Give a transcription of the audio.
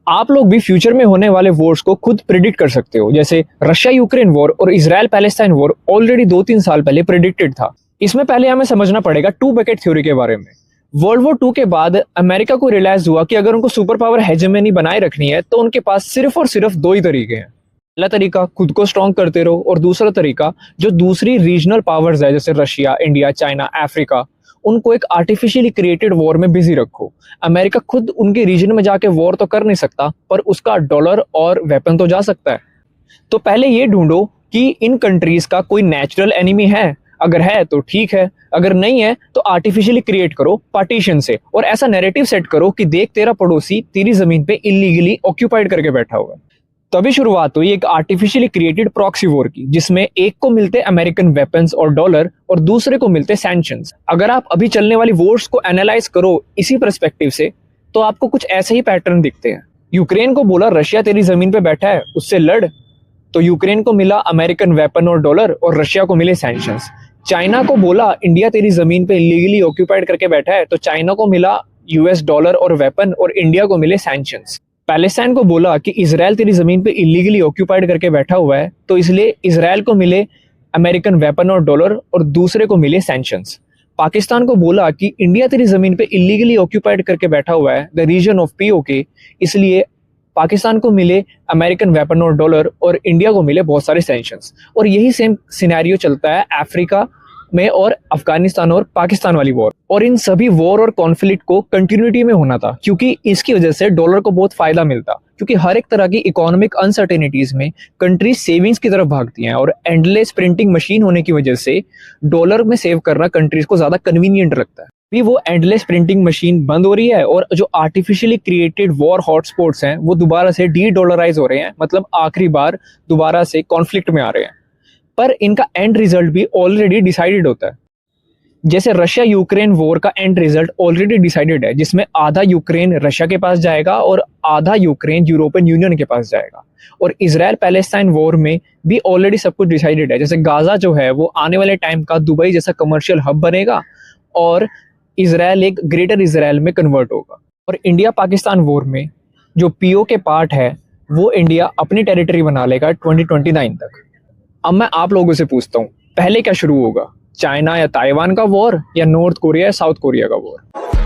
आप लोग भी फ्यूचर में होने वाले वॉर्स को खुद प्रिडिक्ट कर सकते हो, जैसे रशिया यूक्रेन वॉर और इजराइल पैलेस्टाइन वॉर ऑलरेडी 2-3 साल पहले प्रिडिक्टेड था। इसमें पहले हमें समझना पड़ेगा टू बकेट थ्योरी के बारे में। वर्ल्ड वॉर 2 के बाद अमेरिका को रियलाइज हुआ कि अगर उनको सुपर पावर हेजेमनी बनाए रखनी है तो उनके पास सिर्फ और सिर्फ दो ही तरीके हैं। पहला तरीका खुद को स्ट्रॉन्ग करते रहो, और दूसरा तरीका जो दूसरी रीजनल पावर्स है जैसे रशिया, इंडिया, चाइना, अफ्रीका, उनको एक आर्टिफिशियली क्रिएटेड वॉर में बिजी रखो। अमेरिका खुद उनके रीजन में जाके वॉर तो कर नहीं सकता, पर उसका डॉलर और वेपन तो जा सकता है। तो पहले ये ढूंढो कि इन कंट्रीज का कोई नेचुरल एनिमी है, अगर है तो ठीक है, अगर नहीं है तो आर्टिफिशियली क्रिएट करो पार्टीशन से, और ऐसा नैरेटिव सेट करो कि देख तेरा पड़ोसी तेरी जमीन पे इलीगली ऑक्यूपाइड करके बैठा हुआ है। तभी शुरुआत हुई एक आर्टिफिशियली क्रिएटेड प्रॉक्सी वॉर की, जिसमें एक को मिलते अमेरिकन वेपन्स और डॉलर और दूसरे को मिलते सैंक्शंस। अगर आप अभी चलने वाली वॉर्स को एनालाइज करो इसी पर्सपेक्टिव से तो आपको कुछ ऐसे ही पैटर्न दिखते हैं। यूक्रेन को बोला रशिया तेरी जमीन पे बैठा है, उससे लड़, तो यूक्रेन को मिला अमेरिकन वेपन और डॉलर और रशिया को मिले सैंक्शंस। चाइना को बोला इंडिया तेरी जमीन पे इलीगली ऑक्यूपाइड करके बैठा है, तो चाइना को मिला यूएस डॉलर और वेपन और इंडिया को मिले सैंक्शंस। पैलेस्टाइन को बोला कि इजराइल तेरी जमीन पे इलीगली ऑक्यूपाइड करके बैठा हुआ है, तो इसलिए इजराइल को मिले अमेरिकन वेपन और डॉलर और दूसरे को मिले सैंक्शंस। पाकिस्तान को बोला कि इंडिया तेरी जमीन पे इलीगली ऑक्यूपाइड करके बैठा हुआ है द रीजन ऑफ पीओके, इसलिए पाकिस्तान को मिले अमेरिकन वेपन और डॉलर और इंडिया को मिले बहुत सारे सैंक्शंस। और यही सेम सिनेरियो चलता है अफ्रीका में और अफगानिस्तान और पाकिस्तान वाली वॉर। और इन सभी वॉर और कॉन्फ्लिक्ट को कंटिन्यूटी में होना था, क्योंकि इसकी वजह से डॉलर को बहुत फायदा मिलता, क्योंकि हर एक तरह की इकोनॉमिक अनसर्टेनिटीज में कंट्रीज सेविंग्स की तरफ भागती हैं, और एंडलेस प्रिंटिंग मशीन होने की वजह से डॉलर में सेव करना कंट्रीज को ज्यादा कन्वीनियंट लगता है। भी वो एंडलेस प्रिंटिंग मशीन बंद हो रही है और जो आर्टिफिशियली क्रिएटेड वॉर हॉटस्पॉट्स हैं वो दोबारा से डी डॉलराइज हो रहे हैं, मतलब आखिरी बार दोबारा से कॉन्फ्लिक्ट में आ रहे हैं। पर इनका एंड रिजल्ट भी ऑलरेडी डिसाइडेड होता है। जैसे रशिया यूक्रेन वॉर का एंड रिजल्ट ऑलरेडी डिसाइडेड है, जिसमें आधा यूक्रेन रशिया के पास जाएगा और आधा यूक्रेन यूरोपियन यूनियन के पास जाएगा। और इजराइल पैलेस्टाइन वॉर में भी ऑलरेडी सब कुछ डिसाइडेड है। जैसे गाजा जो है वो आने वाले टाइम का दुबई जैसा कमर्शियल हब बनेगा और इजराइल एक ग्रेटर इजराइल में कन्वर्ट होगा। और इंडिया पाकिस्तान वॉर में जो पीओ के पार्ट है वो इंडिया अपनी टेरिटरी बना लेगा 2029 तक। अब मैं आप लोगों से पूछता हूँ, पहले क्या शुरू होगा, चाइना या ताइवान का वॉर या नॉर्थ कोरिया या साउथ कोरिया का वॉर?